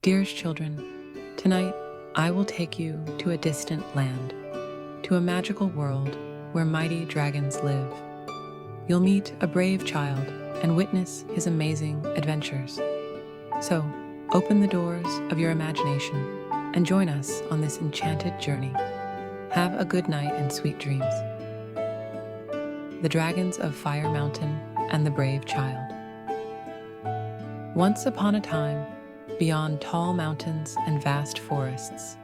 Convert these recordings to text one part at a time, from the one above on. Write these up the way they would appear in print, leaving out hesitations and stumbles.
Dearest children, tonight I will take you to a distant land, to a magical world where mighty dragons live. You'll meet a brave child and witness his amazing adventures. So, open the doors of your imagination and join us on this enchanted journey. Have a good night and sweet dreams. The Dragons of Fire Mountain and the Brave Child. Once upon a time, beyond tall mountains and vast forests,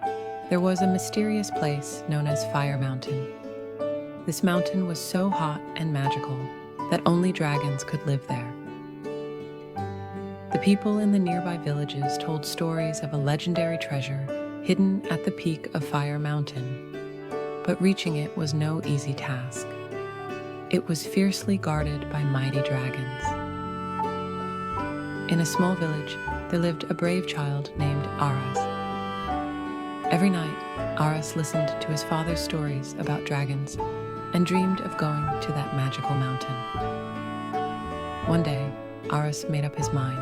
there was a mysterious place known as Fire Mountain. This mountain was so hot and magical that only dragons could live there. The people in the nearby villages told stories of a legendary treasure hidden at the peak of Fire Mountain, but reaching it was no easy task. It was fiercely guarded by mighty dragons. In a small village, there lived a brave child named Aras. Every night, Aras listened to his father's stories about dragons and dreamed of going to that magical mountain. One day, Aras made up his mind.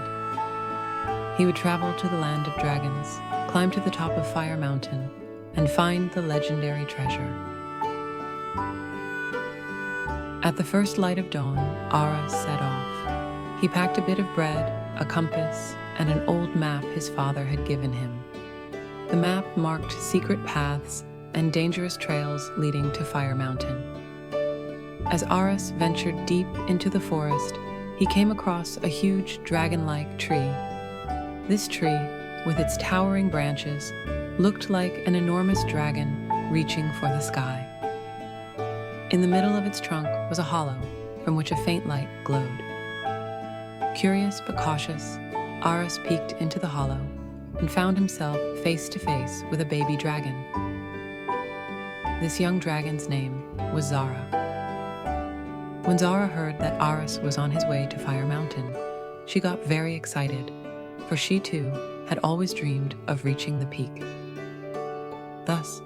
He would travel to the land of dragons, climb to the top of Fire Mountain, and find the legendary treasure. At the first light of dawn, Aras set off. He packed a bit of bread, a compass, and an old map his father had given him. The map marked secret paths and dangerous trails leading to Fire Mountain. As Aras ventured deep into the forest, he came across a huge dragon-like tree. This tree, with its towering branches, looked like an enormous dragon reaching for the sky. In the middle of its trunk was a hollow from which a faint light glowed. Curious but cautious, Aras peeked into the hollow and found himself face to face with a baby dragon. This young dragon's name was Zara. When Zara heard that Aras was on his way to Fire Mountain, she got very excited, for she too had always dreamed of reaching the peak. Thus,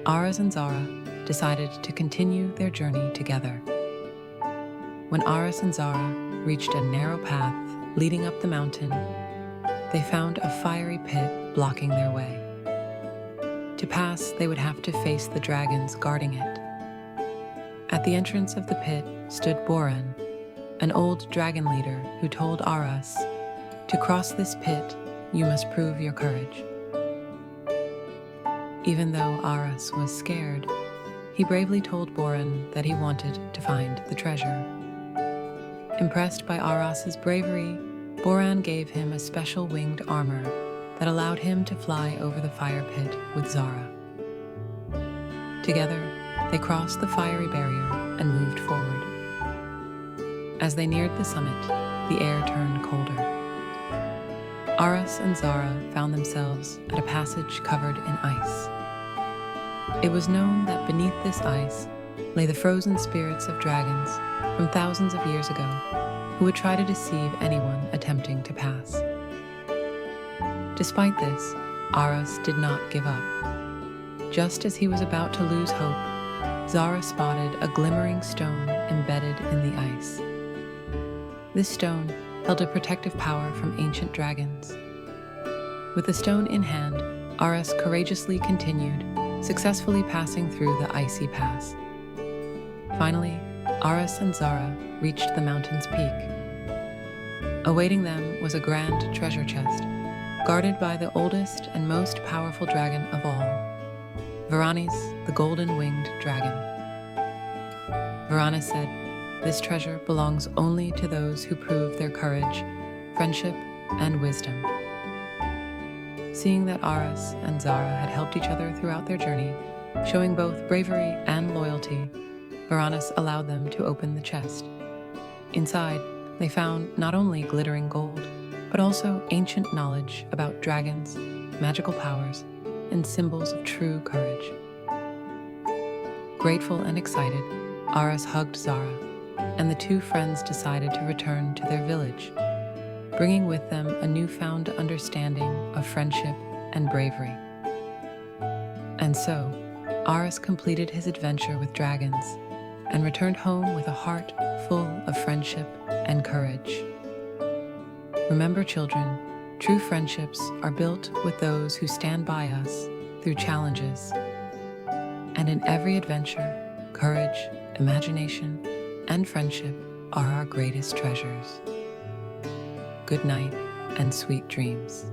Aras and Zara decided to continue their journey together. When Aras and Zara reached a narrow path leading up the mountain, they found a fiery pit blocking their way. To pass, they would have to face the dragons guarding it. At the entrance of the pit stood Boran, an old dragon leader who told Aras, "To cross this pit, you must prove your courage." Even though Aras was scared, he bravely told Boran that he wanted to find the treasure. Impressed by Aras's bravery, Boran gave him a special winged armor that allowed him to fly over the fire pit with Zara. Together, they crossed the fiery barrier and moved forward. As they neared the summit, the air turned colder. Aras and Zara found themselves at a passage covered in ice. It was known that beneath this ice lay the frozen spirits of dragons from thousands of years ago who would try to deceive anyone attempting to pass. Despite this, Aras did not give up. Just as he was about to lose hope, Zara spotted a glimmering stone embedded in the ice. This stone held a protective power from ancient dragons. With the stone in hand, Aras courageously continued, successfully passing through the Icy Pass. Finally, Aras and Zara reached the mountain's peak. Awaiting them was a grand treasure chest, guarded by the oldest and most powerful dragon of all, Varanis, the golden-winged dragon. Varanis said, "This treasure belongs only to those who prove their courage, friendship, and wisdom." Seeing that Aras and Zara had helped each other throughout their journey, showing both bravery and loyalty, Varanis allowed them to open the chest. Inside, they found not only glittering gold, but also ancient knowledge about dragons, magical powers, and symbols of true courage. Grateful and excited, Aras hugged Zara, and the two friends decided to return to their village, bringing with them a newfound understanding of friendship and bravery. And so, Aras completed his adventure with dragons and returned home with a heart full of friendship and courage. Remember, children, True friendships are built with those who stand by us through challenges. And in every adventure, courage, imagination, and friendship are our greatest treasures. Good night and sweet dreams.